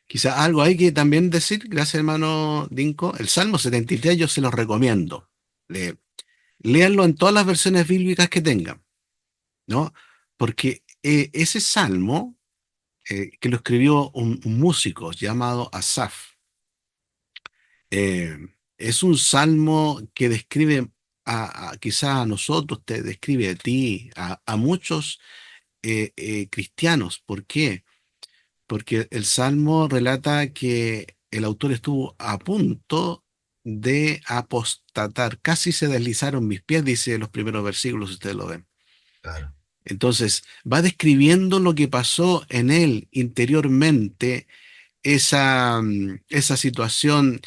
Quizá algo hay que también decir, gracias hermano Dinko, el Salmo 73 yo se los recomiendo. Le- Léanlo en todas las versiones bíblicas que tengan, ¿no? Porque ese salmo, que lo escribió un músico llamado Asaf, eh, es un salmo que describe quizá a nosotros, te describe a ti, a muchos cristianos. ¿Por qué? Porque el salmo relata que el autor estuvo a punto de apostatar, casi se deslizaron mis pies, dice los primeros versículos, ustedes lo ven. Claro, Entonces, va describiendo lo que pasó en él interiormente, esa situación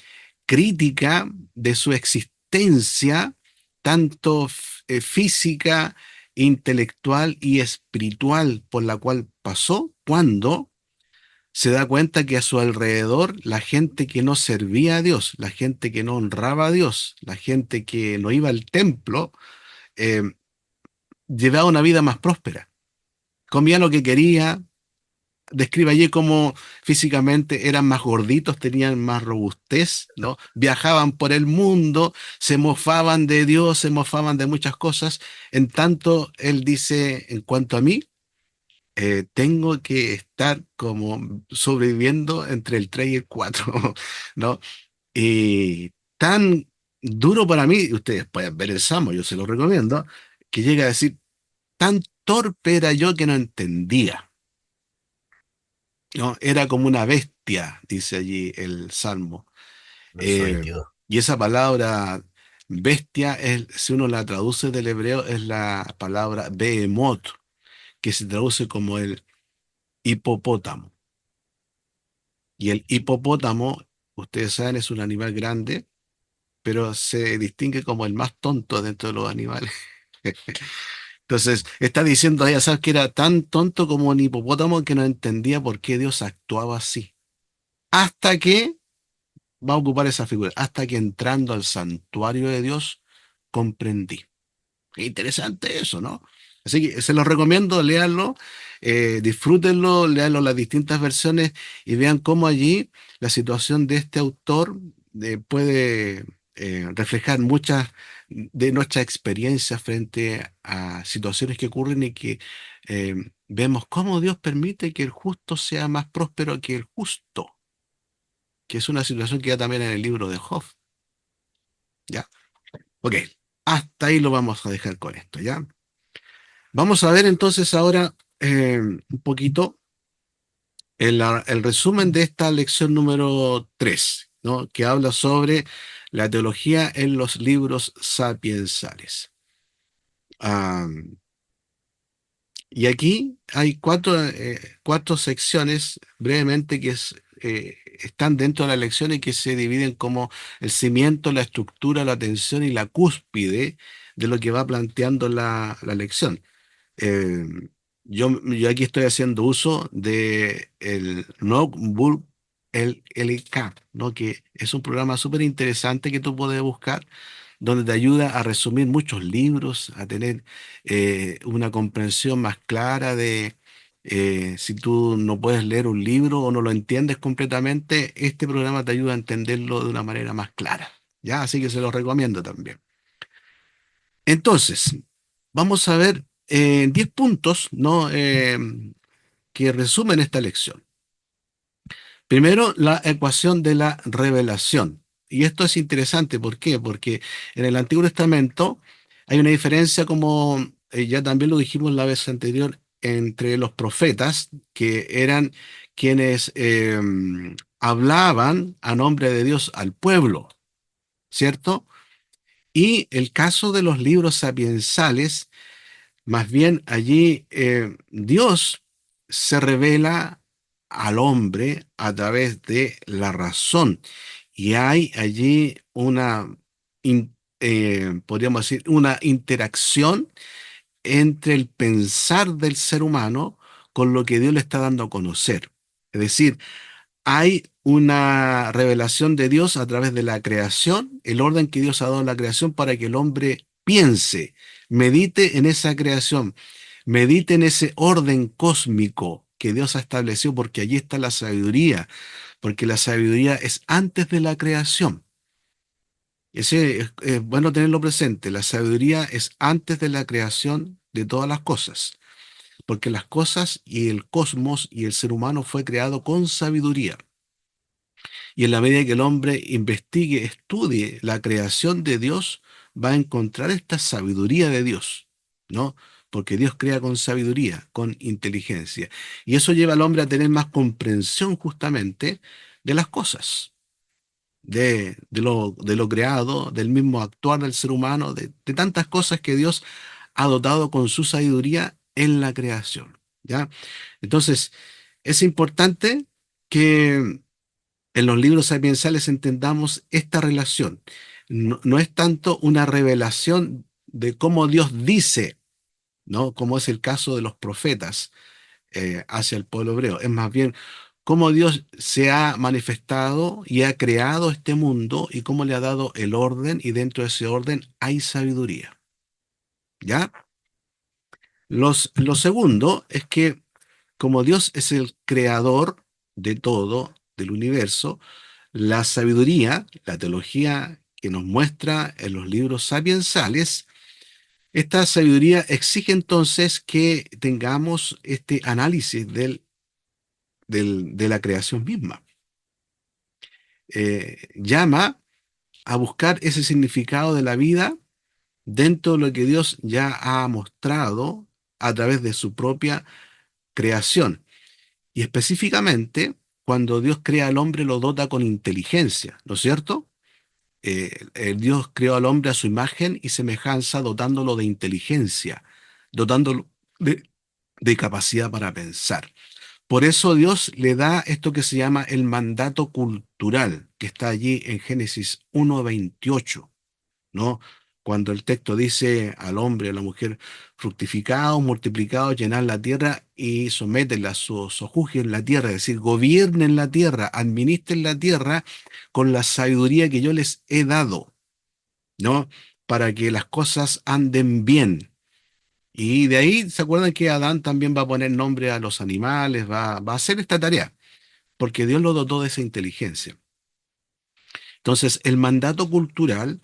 crítica de su existencia, tanto física, intelectual y espiritual, por la cual pasó cuando se da cuenta que a su alrededor la gente que no servía a Dios, la gente que no honraba a Dios, la gente que no iba al templo, eh, llevaba una vida más próspera. Comía lo que quería. Describe allí cómo físicamente eran más gorditos, tenían más robustez, ¿no? Viajaban por el mundo, se mofaban de Dios, se mofaban de muchas cosas. En tanto, él dice, en cuanto a mí, tengo que estar como sobreviviendo entre el 3 y el 4, ¿no? Y tan duro para mí, ustedes pueden ver el Salmo, yo se lo recomiendo, que llega a decir, tan torpe era yo que no entendía, ¿no? Era como una bestia, dice allí el Salmo. no soy Eh, yo. y esa palabra bestia, si uno la traduce del hebreo, es la palabra behemoth, que se traduce como el hipopótamo. Y el hipopótamo, ustedes saben, es un animal grande, pero se distingue como el más tonto dentro de los animales. Entonces, está diciendo ahí, ¿sabes? Que era tan tonto como un hipopótamo que no entendía por qué Dios actuaba así. Hasta que va a ocupar esa figura, hasta que entrando al santuario de Dios comprendí. Qué interesante eso, ¿no? Así que se los recomiendo, léanlo, disfrútenlo, léanlo las distintas versiones y vean cómo allí la situación de este autor puede reflejar muchas de nuestras experiencias frente a situaciones que ocurren y que eh, vemos cómo Dios permite que el justo sea más próspero que el justo, que es una situación que ya también en el libro de Job, ¿ya? Ok, hasta ahí lo vamos a dejar con esto, ¿ya? Vamos a ver entonces ahora un poquito el resumen de esta lección número 3, ¿no? Que habla sobre la teología en los libros sapiensales. Ah, y aquí hay cuatro secciones brevemente están dentro de la lección y que se dividen como el cimiento, la estructura, la tensión y la cúspide de lo que va planteando la lección. Eh, yo aquí estoy haciendo uso de el Notebook LK, ¿no? Que es un programa súper interesante que tú puedes buscar, donde te ayuda a resumir muchos libros, a tener una comprensión más clara de si tú no puedes leer un libro o no lo entiendes completamente, este programa te ayuda a entenderlo de una manera más clara, ¿ya? Así que se lo recomiendo también. Entonces, vamos a ver 10 puntos, ¿no? Que resumen esta lección. Primero, la ecuación de la revelación. Y esto es interesante, ¿por qué? Porque en el Antiguo Testamento hay una diferencia, como ya también lo dijimos la vez anterior, entre los profetas, que eran quienes hablaban a nombre de Dios al pueblo, ¿cierto? Y el caso de los libros sapiensales. Más bien allí Dios se revela al hombre a través de la razón. Y hay allí podríamos decir, una interacción entre el pensar del ser humano con lo que Dios le está dando a conocer. Es decir, hay una revelación de Dios a través de la creación, el orden que Dios ha dado a la creación para que el hombre piense, medite en esa creación, medite en ese orden cósmico. que Dios ha establecido, porque allí está la sabiduría, porque la sabiduría es antes de la creación. Ese es bueno tenerlo presente. La sabiduría es antes de la creación de todas las cosas, porque las cosas y el cosmos y el ser humano fue creado con sabiduría. Y en la medida que el hombre investigue, estudie la creación de Dios, va a encontrar esta sabiduría de Dios, ¿no? Porque Dios crea con sabiduría, con inteligencia. Y eso lleva al hombre a tener más comprensión justamente de las cosas, de lo creado, del mismo actuar del ser humano, de tantas cosas que Dios ha dotado con su sabiduría en la creación, ¿ya? Entonces, es importante que en los libros sapiensales entendamos esta relación. No, no es tanto una revelación de cómo Dios dice, ¿no? Como es el caso de los profetas hacia el pueblo hebreo. Es más bien cómo Dios se ha manifestado y ha creado este mundo y cómo le ha dado el orden y dentro de ese orden hay sabiduría. ¿Ya? Lo segundo es que como Dios es el creador de todo, del universo, la sabiduría, la teología que nos muestra en los libros sapiensales, esta sabiduría exige entonces que tengamos este análisis de la creación misma. Llama a buscar ese significado de la vida dentro de lo que Dios ya ha mostrado a través de su propia creación. Y específicamente, cuando Dios crea al hombre, lo dota con inteligencia, ¿no es cierto? El Dios creó al hombre a su imagen y semejanza, dotándolo de inteligencia, dotándolo de, de capacidad para pensar. Por eso Dios le da esto que se llama el mandato cultural, que está allí en Génesis 1:28, ¿no? Cuando el texto dice al hombre y a la mujer, fructificados, multiplicados, llenad la tierra y sométenla a su sojuzgue en la tierra, es decir, gobiernen la tierra, administren la tierra con la sabiduría que yo les he dado, ¿no? Para que las cosas anden bien. Y de ahí, ¿se acuerdan que Adán también va a poner nombre a los animales, va a hacer esta tarea? Porque Dios lo dotó de esa inteligencia. Entonces, el mandato cultural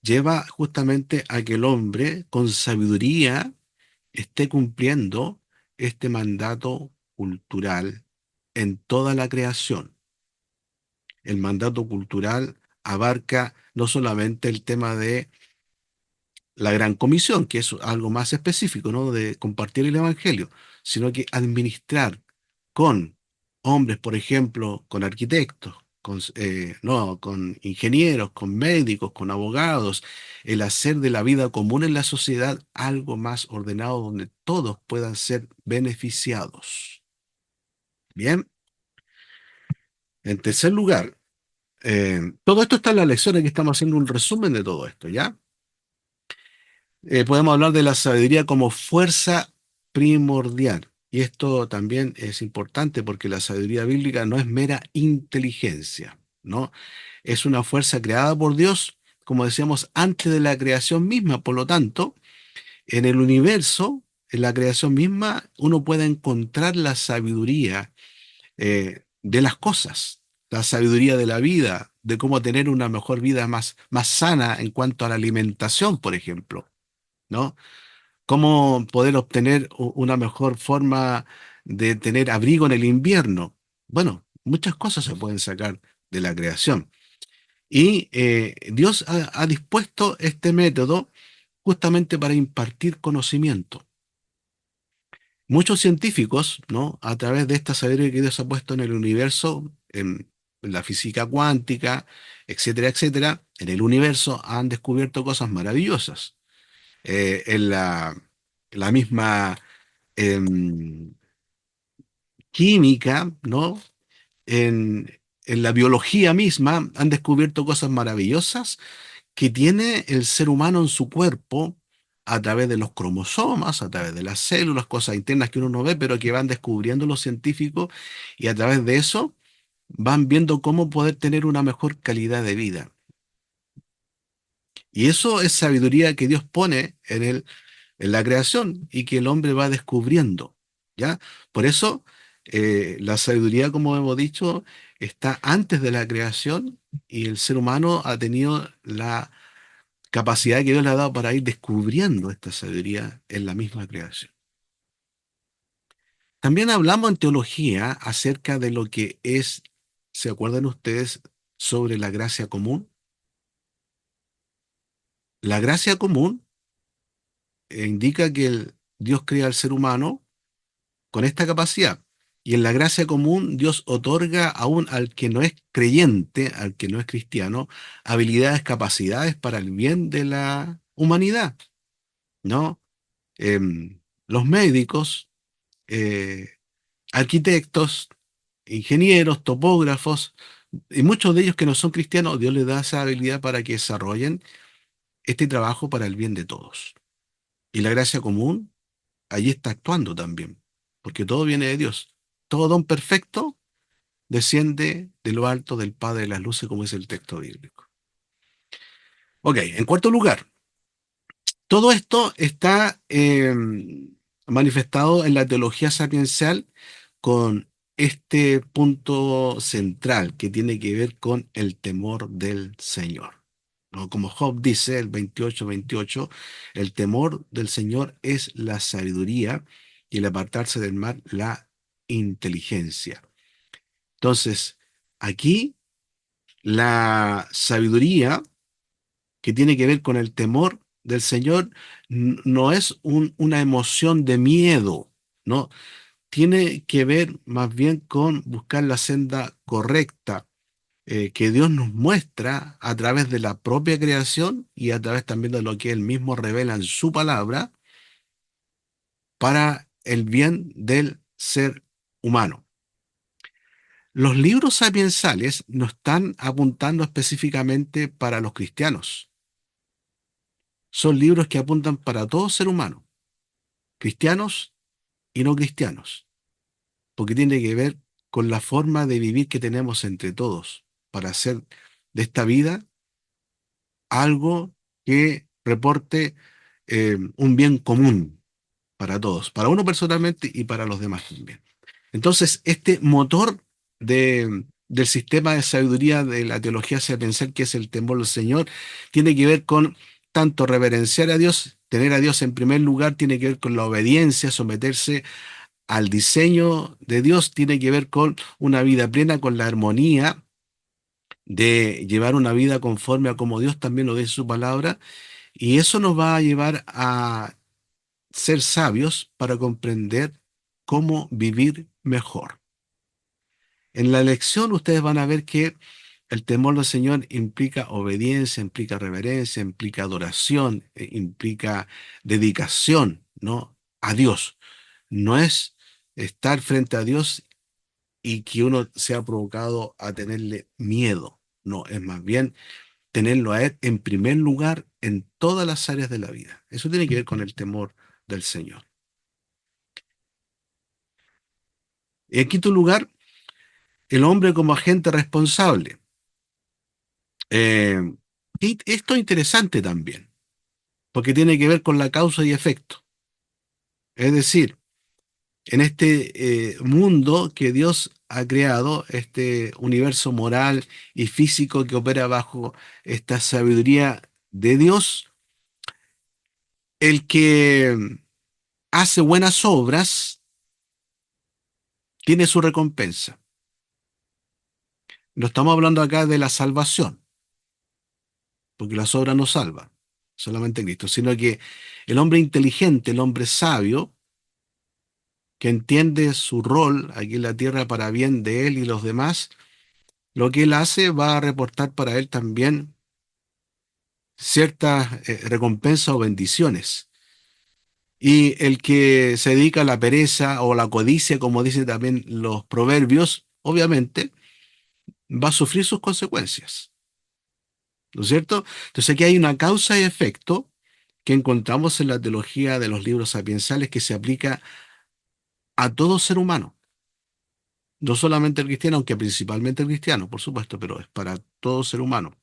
lleva justamente a que el hombre con sabiduría esté cumpliendo este mandato cultural en toda la creación. El mandato cultural abarca no solamente el tema de la gran comisión, que es algo más específico, ¿no? De compartir el evangelio, sino que administrar con hombres, por ejemplo, con arquitectos, no, con ingenieros, con médicos, con abogados, el hacer de la vida común en la sociedad algo más ordenado donde todos puedan ser beneficiados. Bien, en tercer lugar, todo esto está en la lección, aquí estamos haciendo un resumen de todo esto, ¿ya? Podemos hablar de la sabiduría como fuerza primordial. Y esto también es importante porque la sabiduría bíblica no es mera inteligencia, ¿no? Es una fuerza creada por Dios, como decíamos, antes de la creación misma. Por lo tanto, en el universo, en la creación misma, uno puede encontrar la sabiduría de las cosas, la sabiduría de la vida, de cómo tener una mejor vida más sana en cuanto a la alimentación, por ejemplo, ¿no? Cómo poder obtener una mejor forma de tener abrigo en el invierno. Bueno, muchas cosas se pueden sacar de la creación. Y Dios ha dispuesto este método justamente para impartir conocimiento. Muchos científicos, ¿no? A través de esta sabiduría que Dios ha puesto en el universo, en la física cuántica, etcétera, etcétera, en el universo han descubierto cosas maravillosas. En la misma em, química, ¿no? En la biología misma han descubierto cosas maravillosas que tiene el ser humano en su cuerpo a través de los cromosomas, a través de las células, cosas internas que uno no ve, pero que van descubriendo los científicos y a través de eso van viendo cómo poder tener una mejor calidad de vida. Y eso es sabiduría que Dios pone en la creación y que el hombre va descubriendo, ¿ya? Por eso La sabiduría, como hemos dicho, está antes de la creación y el ser humano ha tenido la capacidad que Dios le ha dado para ir descubriendo esta sabiduría en la misma creación. También hablamos en teología acerca de lo que es, ¿se acuerdan ustedes sobre la gracia común? La gracia común indica que Dios crea al ser humano con esta capacidad. Y en la gracia común Dios otorga aún al que no es creyente, al que no es cristiano, habilidades, capacidades para el bien de la humanidad, ¿no? Los médicos, eh, arquitectos, ingenieros, topógrafos, y muchos de ellos que no son cristianos, Dios les da esa habilidad para que desarrollen este trabajo para el bien de todos. Y la gracia común allí está actuando también, porque todo viene de Dios. Todo don perfecto desciende de lo alto del Padre de las Luces, como es el texto bíblico. Ok, en cuarto lugar, todo esto está manifestado en la teología sapiencial con este punto central que tiene que ver con el temor del Señor, ¿no? Como Job dice, el 28:28, el temor del Señor es la sabiduría y el apartarse del mal, la inteligencia. Entonces, aquí la sabiduría que tiene que ver con el temor del Señor no es una emoción de miedo, ¿no? Tiene que ver más bien con buscar la senda correcta que Dios nos muestra a través de la propia creación y a través también de lo que Él mismo revela en su palabra para el bien del ser humano. Los libros sapiensales no están apuntando específicamente para los cristianos. Son libros que apuntan para todo ser humano, cristianos y no cristianos, porque tiene que ver con la forma de vivir que tenemos entre todos, para hacer de esta vida algo que reporte un bien común para todos, para uno personalmente y para los demás también. Entonces, este motor del sistema de sabiduría de la teología sapiensal, que es el temor del Señor, tiene que ver con tanto reverenciar a Dios, tener a Dios en primer lugar, tiene que ver con la obediencia, someterse al diseño de Dios, tiene que ver con una vida plena, con la armonía de llevar una vida conforme a como Dios también lo dice en su palabra, y eso nos va a llevar a ser sabios para comprender cómo vivir mejor. En la lección ustedes van a ver que el temor del Señor implica obediencia, implica reverencia, implica adoración, implica dedicación, ¿no? A Dios. No es estar frente a Dios y que uno sea provocado a tenerle miedo. No, es más bien tenerlo a Él en primer lugar en todas las áreas de la vida. Eso tiene que ver con el temor del Señor. Y en quinto lugar, el hombre como agente responsable. Eh, y esto es interesante también, porque tiene que ver con la causa y efecto. Es decir, en este mundo que Dios ha creado, este universo moral y físico que opera bajo esta sabiduría de Dios, el que hace buenas obras tiene su recompensa. No estamos hablando acá de la salvación, porque las obras no salvan, solamente Cristo, sino que el hombre inteligente, el hombre sabio, que entiende su rol aquí en la tierra para bien de él y los demás, lo que él hace va a reportar para él también ciertas recompensas o bendiciones. Y el que se dedica a la pereza o la codicia, como dicen también los proverbios, obviamente va a sufrir sus consecuencias, ¿no es cierto? Entonces aquí hay una causa y efecto que encontramos en la teología de los libros sapiensales que se aplica a todo ser humano. No solamente el cristiano, aunque principalmente el cristiano, por supuesto, pero es para todo ser humano.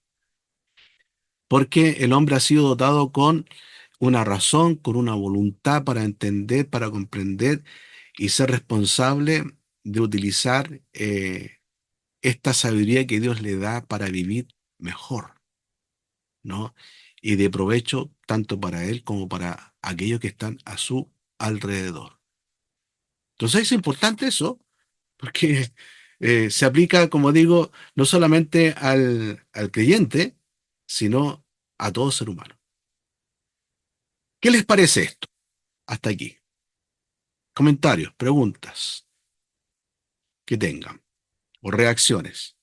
Porque el hombre ha sido dotado con una razón, con una voluntad para entender, para comprender y ser responsable de utilizar esta sabiduría que Dios le da para vivir mejor, ¿no? Y de provecho tanto para él como para aquellos que están a su alrededor. Entonces es importante eso, porque se aplica, como digo, no solamente al creyente, sino a todo ser humano. ¿Qué les parece esto? Hasta aquí. Comentarios, preguntas que tengan o reacciones.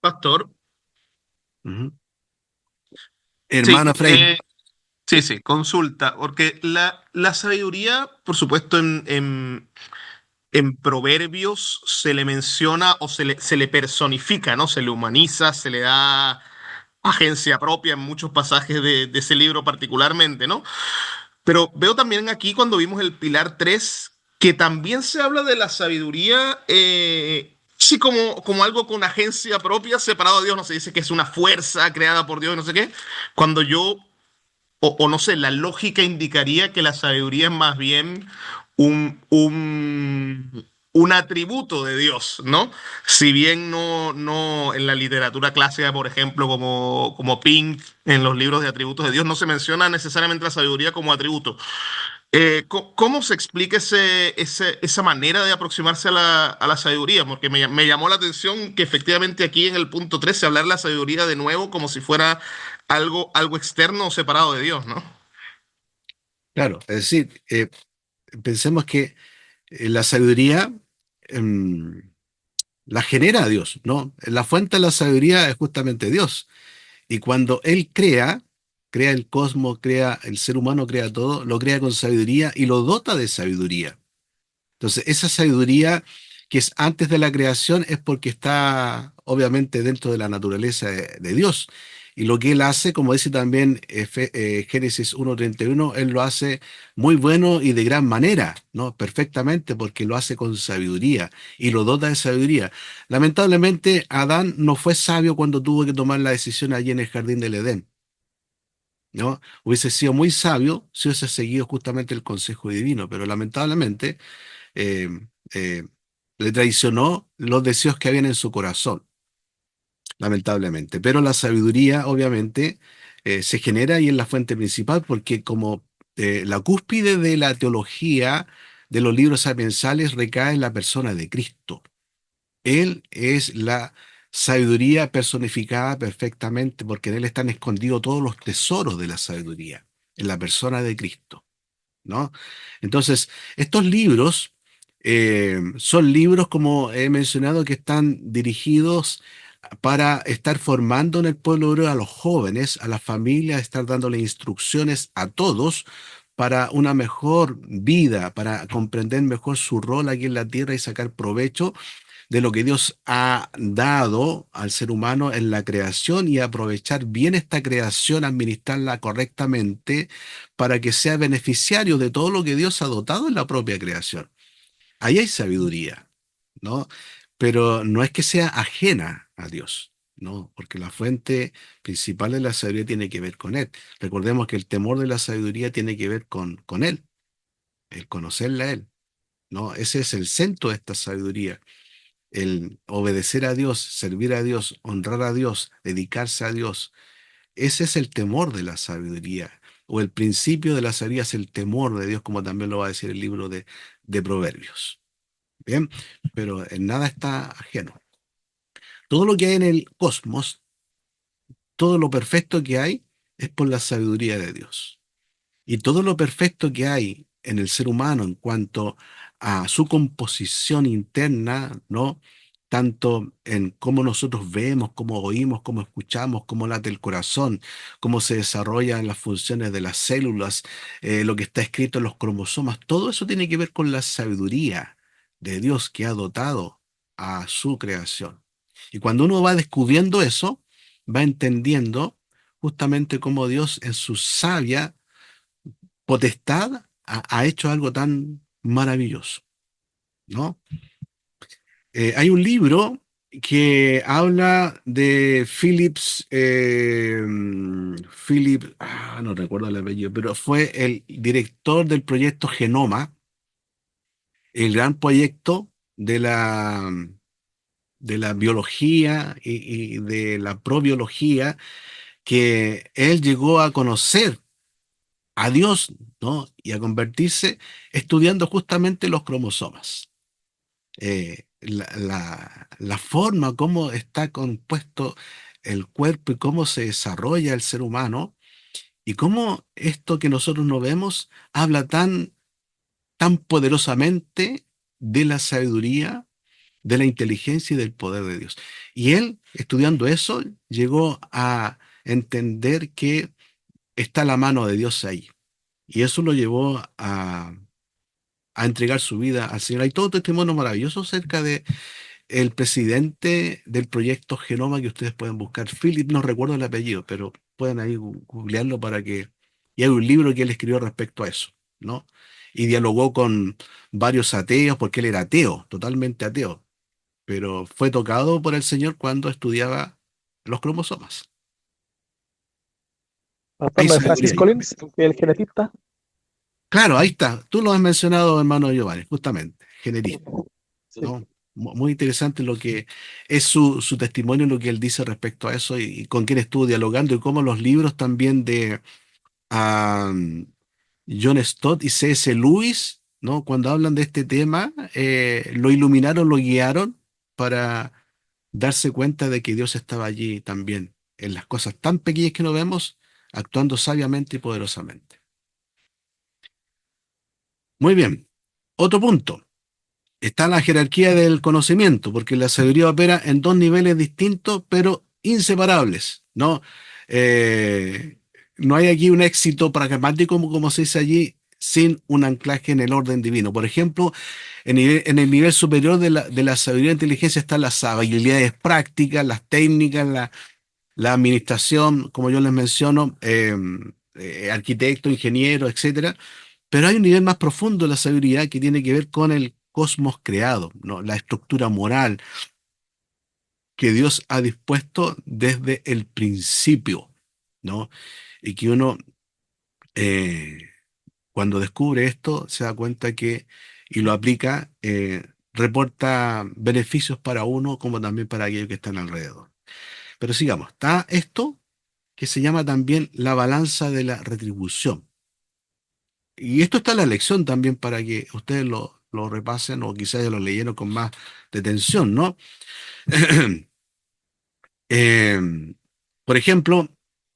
Pastor. Ujú. Sí, Hermana Frey. sí, sí, consulta, porque la sabiduría, por supuesto, en Proverbios se le menciona o se le personifica, ¿no? Se le humaniza, se le da agencia propia en muchos pasajes de ese libro particularmente, ¿no? Pero veo también aquí cuando vimos el Pilar 3 que también se habla de la sabiduría, sí, como algo con agencia propia, separado de Dios, no se dice que es una fuerza creada por Dios, no sé qué, cuando yo o no sé, la lógica indicaría que la sabiduría es más bien un atributo de Dios, ¿no? Si bien no en la literatura clásica, por ejemplo, como Pink, en los libros de atributos de Dios, no se menciona necesariamente la sabiduría como atributo. ¿Cómo se explica esa manera de aproximarse a la sabiduría? Porque me llamó la atención que efectivamente aquí en el punto 3 se habla de la sabiduría de nuevo como si fuera algo externo o separado de Dios, ¿no? Claro, es decir, pensemos que la sabiduría em, la genera Dios, ¿no? La fuente de la sabiduría es justamente Dios. Y cuando Él crea, crea el cosmos, crea el ser humano, crea todo, lo crea con sabiduría y lo dota de sabiduría. Entonces, esa sabiduría que es antes de la creación es porque está obviamente dentro de la naturaleza de Dios. Y lo que Él hace, como dice también Génesis 1:31, Él lo hace muy bueno y de gran manera, ¿no? Perfectamente, porque lo hace con sabiduría y lo dota de sabiduría. Lamentablemente, Adán no fue sabio cuando tuvo que tomar la decisión allí en el jardín del Edén, ¿no? Hubiese sido muy sabio si hubiese seguido justamente el consejo divino, pero lamentablemente eh, eh, le traicionó los deseos que habían en su corazón, lamentablemente. Pero la sabiduría, obviamente, se genera y es la fuente principal porque como la cúspide de la teología de los libros sapiensales recae en la persona de Cristo. Él es la sabiduría personificada perfectamente porque en él están escondidos todos los tesoros de la sabiduría, en la persona de Cristo. ¿No? Entonces, estos libros son libros, como he mencionado, que están dirigidos para estar formando en el pueblo hebreo a los jóvenes, a las familias, estar dándole instrucciones a todos para una mejor vida, para comprender mejor su rol aquí en la tierra y sacar provecho de lo que Dios ha dado al ser humano en la creación y aprovechar bien esta creación, administrarla correctamente para que sea beneficiario de todo lo que Dios ha dotado en la propia creación. Ahí hay sabiduría, ¿no? Pero no es que sea ajena a Dios, ¿no? Porque la fuente principal de la sabiduría tiene que ver con Él. Recordemos que el temor de la sabiduría tiene que ver con Él, el conocerle a Él, ¿no? Ese es el centro de esta sabiduría, el obedecer a Dios, servir a Dios, honrar a Dios, dedicarse a Dios. Ese es el temor de la sabiduría, o el principio de la sabiduría es el temor de Dios, como también lo va a decir el libro de Proverbios. Bien, pero en nada está ajeno. Todo lo que hay en el cosmos, todo lo perfecto que hay, es por la sabiduría de Dios. Y todo lo perfecto que hay en el ser humano en cuanto a su composición interna, ¿no? Tanto en cómo nosotros vemos, cómo oímos, cómo escuchamos, cómo late el corazón, cómo se desarrollan las funciones de las células, lo que está escrito en los cromosomas, todo eso tiene que ver con la sabiduría de Dios que ha dotado a su creación. Y cuando uno va descubriendo eso, va entendiendo justamente cómo Dios en su sabia potestad ha hecho algo tan maravilloso, ¿no? Hay un libro que habla de no recuerdo el apellido, pero fue el director del proyecto Genoma, el gran proyecto de la biología y de la probiología, que él llegó a conocer a Dios, ¿no? Y a convertirse estudiando justamente los cromosomas. La forma como está compuesto el cuerpo y cómo se desarrolla el ser humano y cómo esto que nosotros no vemos habla tan poderosamente de la sabiduría, de la inteligencia y del poder de Dios. Y él, estudiando eso, llegó a entender que está la mano de Dios ahí. Y eso lo llevó a entregar su vida al Señor. Hay todo un testimonio maravilloso acerca de el presidente del proyecto Genoma que ustedes pueden buscar. Philip, no recuerdo el apellido, pero pueden ahí googlearlo para que... Y hay un libro que él escribió respecto a eso, ¿no? Y dialogó con varios ateos, porque él era ateo, totalmente ateo, pero fue tocado por el Señor cuando estudiaba los cromosomas. Pastor, Hay no es sabiduría Francis ahí. Collins, el genetista. Claro, ahí está. Tú lo has mencionado, hermano Giovanni, justamente, generista, Sí. ¿no? Muy interesante lo que es su testimonio, lo que él dice respecto a eso y con quién estuvo dialogando y cómo los libros también de John Stott y C.S. Lewis, ¿no? Cuando hablan de este tema, lo iluminaron, lo guiaron para darse cuenta de que Dios estaba allí también, en las cosas tan pequeñas que no vemos, actuando sabiamente y poderosamente. Muy bien. Otro punto. Está la jerarquía del conocimiento, porque la sabiduría opera en dos niveles distintos, pero inseparables, ¿no? Eh, no hay aquí un éxito pragmático, como se dice allí, sin un anclaje en el orden divino. Por ejemplo, en el nivel superior de la sabiduría e inteligencia están las habilidades prácticas, las técnicas, la administración, como yo les menciono, arquitecto, ingeniero, etcétera. Pero hay un nivel más profundo de la sabiduría que tiene que ver con el cosmos creado, ¿no? La estructura moral que Dios ha dispuesto desde el principio, ¿no? Y que uno, eh, cuando descubre esto, se da cuenta que, y lo aplica, reporta beneficios para uno como también para aquellos que están alrededor. Pero sigamos, está esto que se llama también la balanza de la retribución. Y esto está en la lección también para que ustedes lo repasen o quizás ya lo leyeron con más detención, ¿no? Eh, por ejemplo,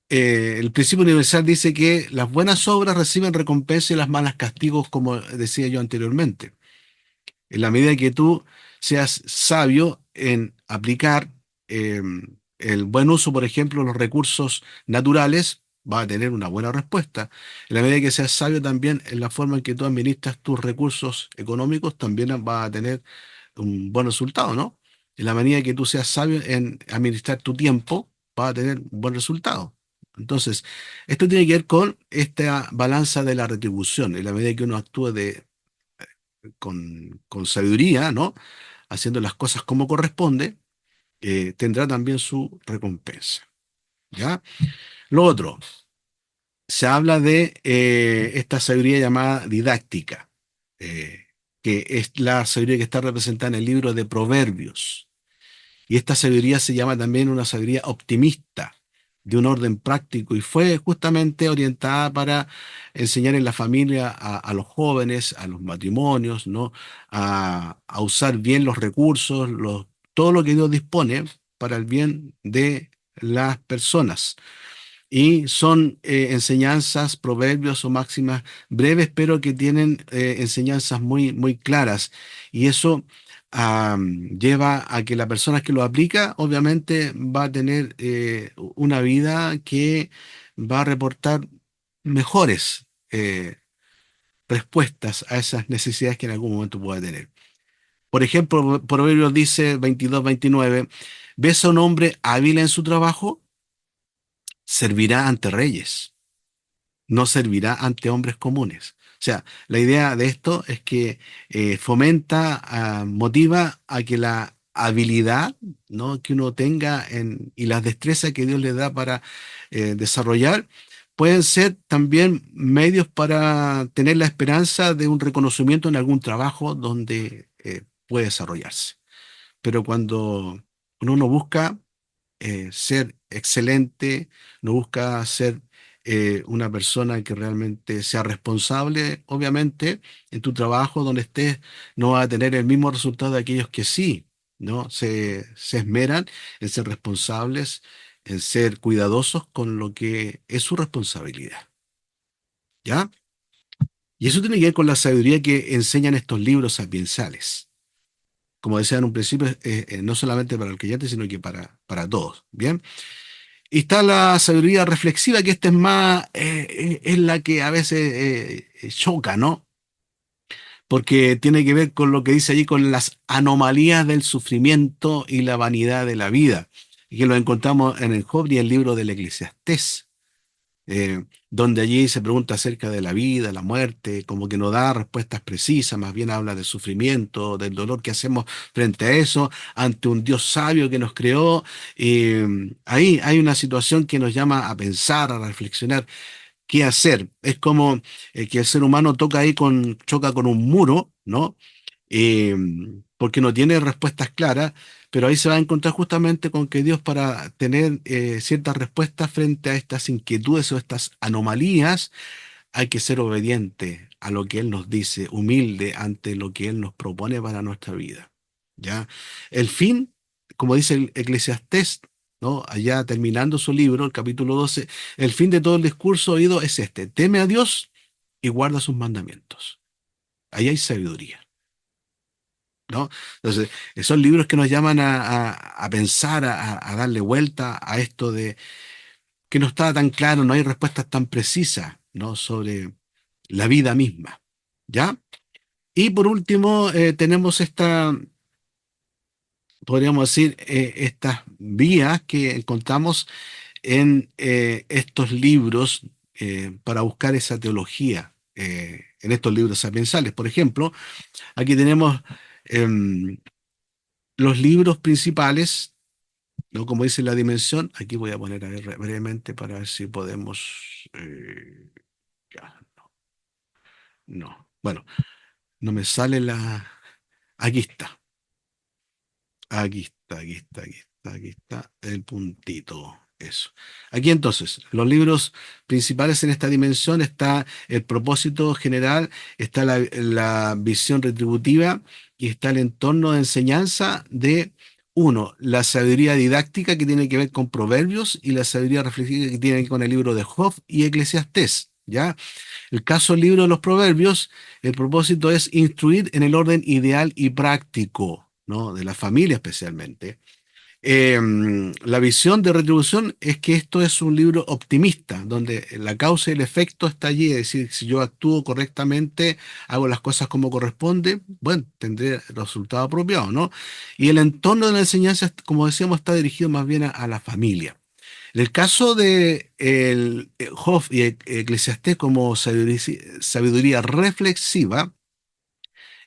el principio universal dice que las buenas obras reciben recompensa y las malas castigos, como decía yo anteriormente. En la medida que tú seas sabio en aplicar eh, el buen uso, por ejemplo, de los recursos naturales, va a tener una buena respuesta. En la medida que seas sabio también en la forma en que tú administras tus recursos económicos, también va a tener un buen resultado, ¿no? En la medida que tú seas sabio en administrar tu tiempo, va a tener un buen resultado. Entonces, esto tiene que ver con esta balanza de la retribución. En la medida que uno actúe con sabiduría, ¿no? Haciendo las cosas como corresponde, tendrá también su recompensa. ¿Ya? Lo otro, se habla de esta sabiduría llamada didáctica, eh, que es la sabiduría que está representada en el libro de Proverbios. Y esta sabiduría se llama también una sabiduría optimista, de un orden práctico, y fue justamente orientada para enseñar en la familia a los jóvenes, a los matrimonios, ¿no? A usar bien los recursos, todo lo que Dios dispone para el bien de las personas. Y son enseñanzas, proverbios o máximas breves, pero que tienen enseñanzas muy claras. Y eso lleva a que la persona que lo aplica, obviamente, va a tener una vida que va a reportar mejores respuestas a esas necesidades que en algún momento pueda tener. Por ejemplo, Proverbios dice 22-29, ¿ves a un hombre hábil en su trabajo? Servirá ante reyes, no servirá ante hombres comunes. O sea, la idea de esto es que fomenta, motiva a que la habilidad, ¿no? que uno tenga y las destrezas que Dios le da para desarrollar, pueden ser también medios para tener la esperanza de un reconocimiento en algún trabajo donde puede desarrollarse. Pero cuando uno busca ser excelente, no busca ser una persona que realmente sea responsable, obviamente, en tu trabajo donde estés, no va a tener el mismo resultado de aquellos que sí, ¿no? Se esmeran en ser responsables, en ser cuidadosos con lo que es su responsabilidad, ¿ya? Y eso tiene que ver con la sabiduría que enseñan estos libros sapienciales. Como decía en un principio, no solamente para el creyente, sino que para todos, ¿bien? Y está la sabiduría reflexiva, que esta es más, es la que a veces choca, ¿no? Porque tiene que ver con lo que dice allí, con las anomalías del sufrimiento y la vanidad de la vida, y que lo encontramos en el Job y el libro del Eclesiastés, donde allí se pregunta acerca de la vida, la muerte, como que no da respuestas precisas, más bien habla del sufrimiento, del dolor que hacemos frente a eso, ante un Dios sabio que nos creó. Ahí hay una situación que nos llama a pensar, a reflexionar qué hacer. Es como que el ser humano choca con un muro, ¿no? eh, Porque no tiene respuestas claras, pero ahí se va a encontrar justamente con que Dios, para tener ciertas respuestas frente a estas inquietudes o estas anomalías, hay que ser obediente a lo que Él nos dice, humilde ante lo que Él nos propone para nuestra vida. ¿Ya? El fin, como dice el Eclesiastés, ¿no? Allá terminando su libro, el capítulo 12, el fin de todo el discurso oído es este: teme a Dios y guarda sus mandamientos. Ahí hay sabiduría, ¿no? Entonces, son libros que nos llaman a pensar, a darle vuelta a esto de que no está tan claro, no hay respuestas tan precisas, ¿no? Sobre la vida misma, ¿ya? Y por último, tenemos podríamos decir, estas vías que encontramos en estos libros para buscar esa teología, en estos libros sapiensales. Por ejemplo, aquí tenemos em, los libros principales, ¿no? Como dice la dimensión, aquí voy a poner a ver brevemente para ver si podemos. Ya, no. Bueno, no me sale la. Aquí está, aquí está el puntito. Eso. Aquí entonces, los libros principales en esta dimensión está el propósito general, está la visión retributiva y está el entorno de enseñanza de uno, la sabiduría didáctica que tiene que ver con Proverbios y la sabiduría reflexiva que tiene que ver con el libro de Job y Eclesiastés, ¿ya? El caso del libro de los Proverbios, el propósito es instruir en el orden ideal y práctico, ¿no? De la familia especialmente. La visión de retribución es que esto es un libro optimista, donde la causa y el efecto está allí, es decir, si yo actúo correctamente, hago las cosas como corresponde, bueno, tendré el resultado apropiado, ¿no? Y el entorno de la enseñanza, como decíamos, está dirigido más bien a la familia. En el caso de Job y Eclesiastés como sabiduría reflexiva,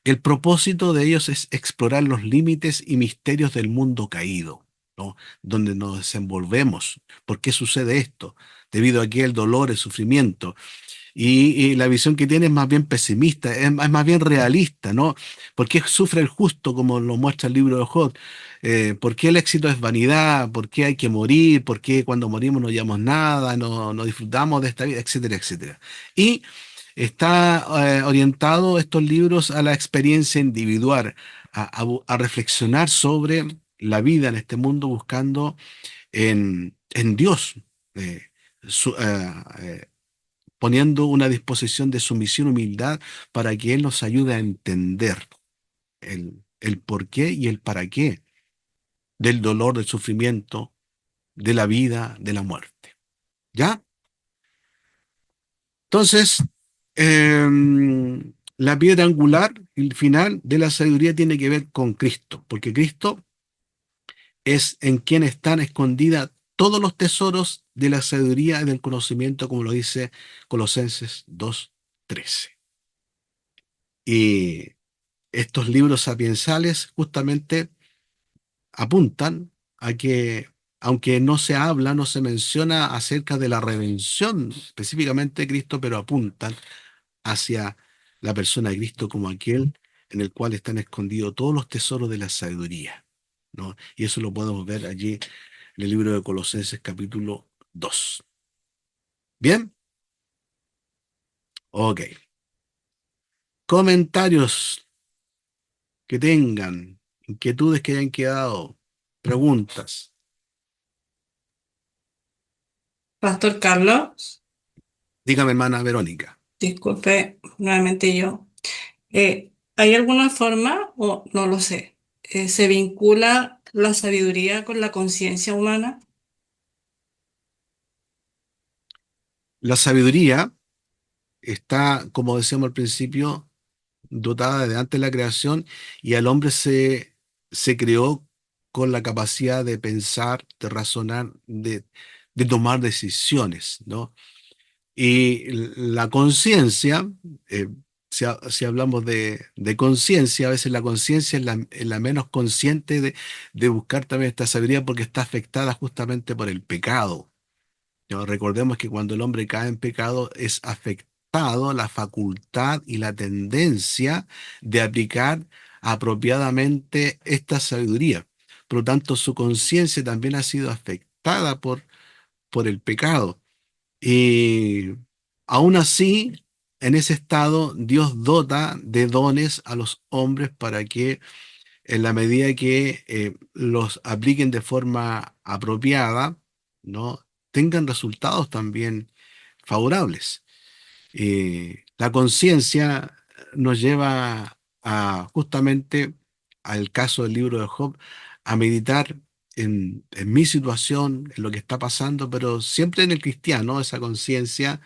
el propósito de ellos es explorar los límites y misterios del mundo caído, ¿no? Donde nos desenvolvemos. ¿Por qué sucede esto? Debido a que el dolor, el sufrimiento. Y la visión que tiene es más bien pesimista, es más bien realista, ¿no? ¿Por qué sufre el justo, como lo muestra el libro de Job? ¿Por qué el éxito es vanidad? ¿Por qué hay que morir? ¿Por qué cuando morimos no llevamos nada? No disfrutamos de esta vida, etcétera, etcétera. Y está orientado estos libros a la experiencia individual, a reflexionar sobre la vida en este mundo buscando en Dios. eh, su- eh, eh, Poniendo una disposición de sumisión, humildad, para que Él nos ayude a entender el por qué y el para qué del dolor, del sufrimiento, de la vida, de la muerte. ¿Ya? Entonces, la piedra angular, el final de la sabiduría tiene que ver con Cristo, porque Cristo es en quien están escondidas todos los tesoros de la sabiduría y del conocimiento, como lo dice Colosenses 2:13. Y estos libros sapiensales justamente apuntan a que aunque no se habla, no se menciona acerca de la redención específicamente de Cristo, pero apuntan hacia la persona de Cristo como aquel en el cual están escondidos todos los tesoros de la sabiduría, ¿no? Y eso lo podemos ver allí en el libro de Colosenses capítulo 2. ¿Bien? Ok. Comentarios que tengan, inquietudes que hayan quedado, preguntas. Pastor Carlos, Dígame, hermana Verónica. disculpe nuevamente yo. ¿Hay alguna forma, o no lo sé, se vincula la sabiduría con la conciencia humana? La sabiduría está, como decíamos al principio, dotada desde antes de la creación y al hombre se creó con la capacidad de pensar, de razonar, de tomar decisiones, ¿no? Y la conciencia, eh, si hablamos de conciencia, a veces la conciencia es la menos consciente de buscar también esta sabiduría porque está afectada justamente por el pecado. ¿No? Recordemos que cuando el hombre cae en pecado es afectado la facultad y la tendencia de aplicar apropiadamente esta sabiduría. Por lo tanto, su conciencia también ha sido afectada por el pecado. Y aún así, en ese estado, Dios dota de dones a los hombres para que, en la medida que los apliquen de forma apropiada, ¿no? Tengan resultados también favorables. La conciencia nos lleva a justamente al caso del libro de Job, a meditar en mi situación, en lo que está pasando, pero siempre en el cristiano, esa conciencia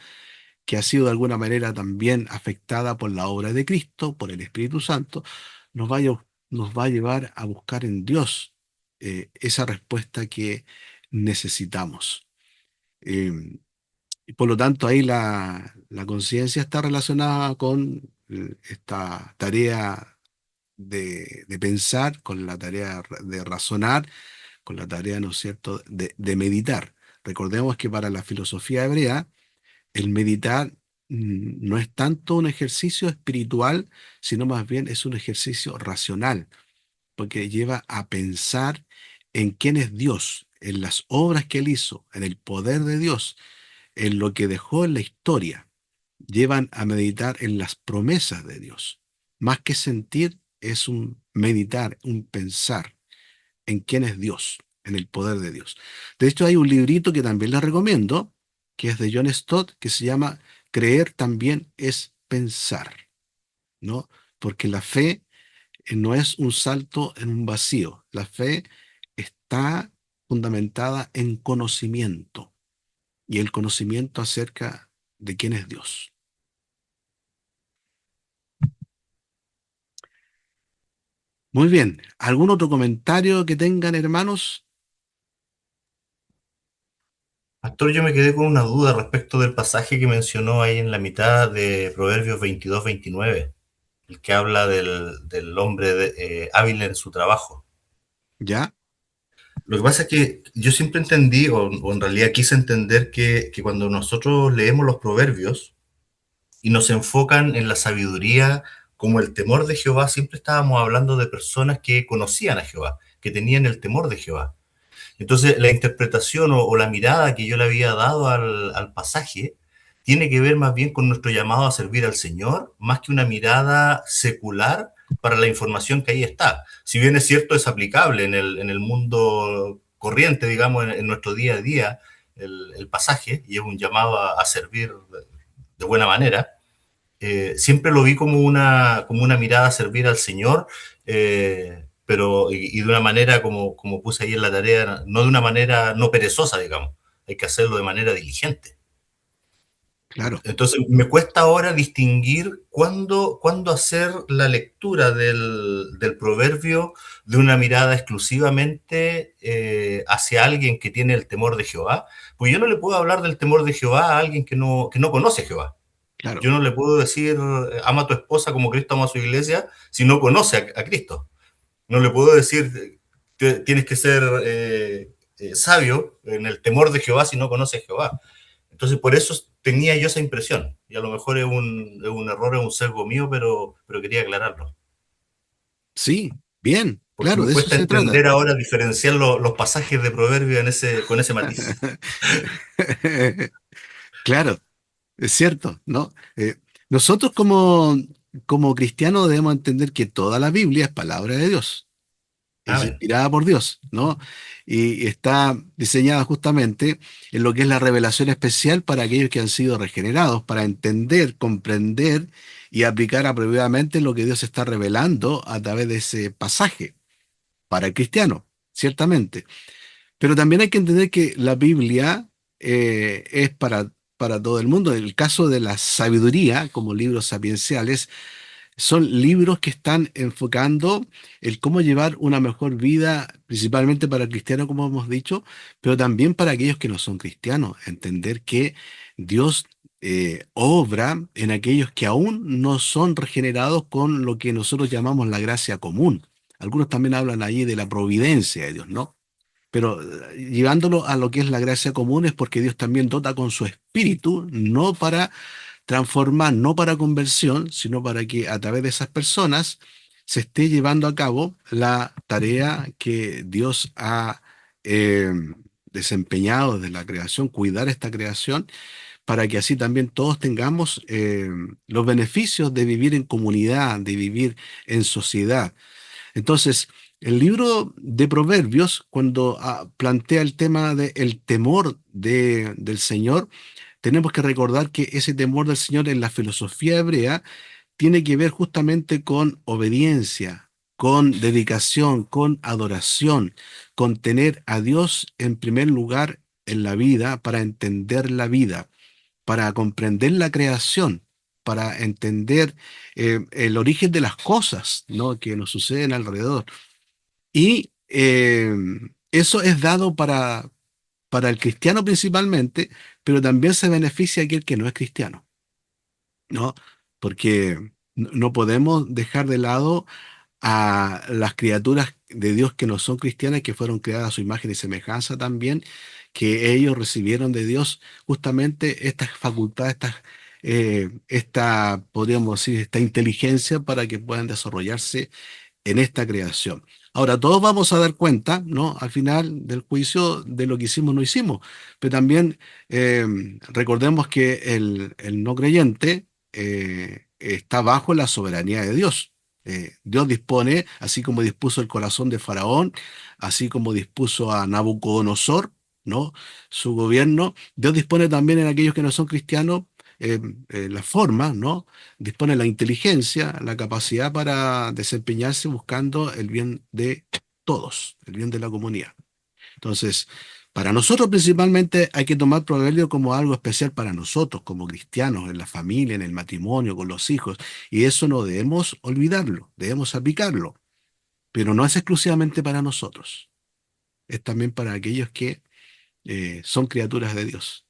que ha sido de alguna manera también afectada por la obra de Cristo, por el Espíritu Santo, nos va a llevar a buscar en Dios esa respuesta que necesitamos. Eh, y por lo tanto, ahí la conciencia está relacionada con esta tarea de pensar, con la tarea de razonar, con la tarea, ¿no es cierto?, de meditar. Recordemos que para la filosofía hebrea, el meditar no es tanto un ejercicio espiritual, sino más bien es un ejercicio racional, porque lleva a pensar en quién es Dios, en las obras que Él hizo, en el poder de Dios, en lo que dejó en la historia. Llevan a meditar en las promesas de Dios. Más que sentir, es un meditar, un pensar en quién es Dios, en el poder de Dios. De hecho, hay un librito que también les recomiendo, que es de John Stott, que se llama Creer también es pensar, ¿no? Porque la fe no es un salto en un vacío. La fe está fundamentada en conocimiento y el conocimiento acerca de quién es Dios. Muy bien. ¿Algún otro comentario que tengan, hermanos? Pastor, yo me quedé con una duda respecto del pasaje que mencionó ahí en la mitad de Proverbios 22-29, el que habla del hombre hábil en su trabajo. ¿Ya? Lo que pasa es que yo siempre entendí, o en realidad quise entender, que cuando nosotros leemos los proverbios y nos enfocan en la sabiduría como el temor de Jehová, siempre estábamos hablando de personas que conocían a Jehová, que tenían el temor de Jehová. Entonces, la interpretación o la mirada que yo le había dado al pasaje tiene que ver más bien con nuestro llamado a servir al Señor, más que una mirada secular para la información que ahí está. Si bien es cierto, es aplicable en el mundo corriente, digamos, en nuestro día a día, el pasaje, y es un llamado a servir de buena manera, siempre lo vi como una mirada a servir al Señor, pero y de una manera, como puse ahí en la tarea, no de una manera no perezosa, digamos, hay que hacerlo de manera diligente. Claro. Entonces, me cuesta ahora distinguir cuándo hacer la lectura del proverbio de una mirada exclusivamente hacia alguien que tiene el temor de Jehová, pues yo no le puedo hablar del temor de Jehová a alguien que no conoce a Jehová. Claro. Yo no le puedo decir, ama a tu esposa como Cristo ama a su iglesia, si no conoce a Cristo. No le puedo decir, tienes que ser sabio en el temor de Jehová si no conoce a Jehová. Entonces, por eso tenía yo esa impresión. Y a lo mejor es un error, es un sesgo mío, pero quería aclararlo. Sí, bien, Porque claro, me de eso cuesta se trata. entender ahora diferenciar los pasajes de Proverbios con ese matiz. Claro, es cierto, ¿no? Nosotros como cristianos debemos entender que toda la Biblia es palabra de Dios, es Amén. inspirada por Dios, ¿no? Y está diseñada justamente en lo que es la revelación especial para aquellos que han sido regenerados, para entender, comprender y aplicar apropiadamente lo que Dios está revelando a través de ese pasaje, para el cristiano, ciertamente. Pero también hay que entender que la Biblia es para todo el mundo. En el caso de la sabiduría, como libros sapienciales, son libros que están enfocando el cómo llevar una mejor vida, principalmente para el cristiano, como hemos dicho, pero también para aquellos que no son cristianos. Entender que Dios obra en aquellos que aún no son regenerados con lo que nosotros llamamos la gracia común. Algunos también hablan allí de la providencia de Dios, ¿no? Pero llevándolo a lo que es la gracia común es porque Dios también dota con su espíritu, no para transformar, no para conversión, sino para que a través de esas personas se esté llevando a cabo la tarea que Dios ha eh, desempeñado desde la creación, cuidar esta creación, para que así también todos tengamos los beneficios de vivir en comunidad, de vivir en sociedad. Entonces, el libro de Proverbios, cuando plantea el tema del temor del Señor, tenemos que recordar que ese temor del Señor en la filosofía hebrea tiene que ver justamente con obediencia, con dedicación, con adoración, con tener a Dios en primer lugar en la vida para entender la vida, para comprender la creación, para entender el origen de las cosas, ¿no?, que nos suceden alrededor. Y eso es dado para el cristiano principalmente, pero también se beneficia a aquel que no es cristiano, ¿no? Porque no podemos dejar de lado a las criaturas de Dios que no son cristianas, que fueron creadas a su imagen y semejanza también, que ellos recibieron de Dios justamente estas facultades, podríamos decir, esta inteligencia para que puedan desarrollarse en esta creación. Ahora, todos vamos a dar cuenta, ¿no?, al final del juicio de lo que hicimos o no hicimos, pero también recordemos que el no creyente está bajo la soberanía de Dios. Dios dispone, así como dispuso el corazón de Faraón, así como dispuso a Nabucodonosor, ¿no?, su gobierno, Dios dispone también en aquellos que no son cristianos la forma, ¿no? Dispone la inteligencia, la capacidad para desempeñarse buscando el bien de todos, el bien de la comunidad. Entonces, para nosotros principalmente hay que tomar Proverbio como algo especial para nosotros, como cristianos, en la familia, en el matrimonio, con los hijos, y eso no debemos olvidarlo, debemos aplicarlo, pero no es exclusivamente para nosotros, es también para aquellos que son criaturas de Dios.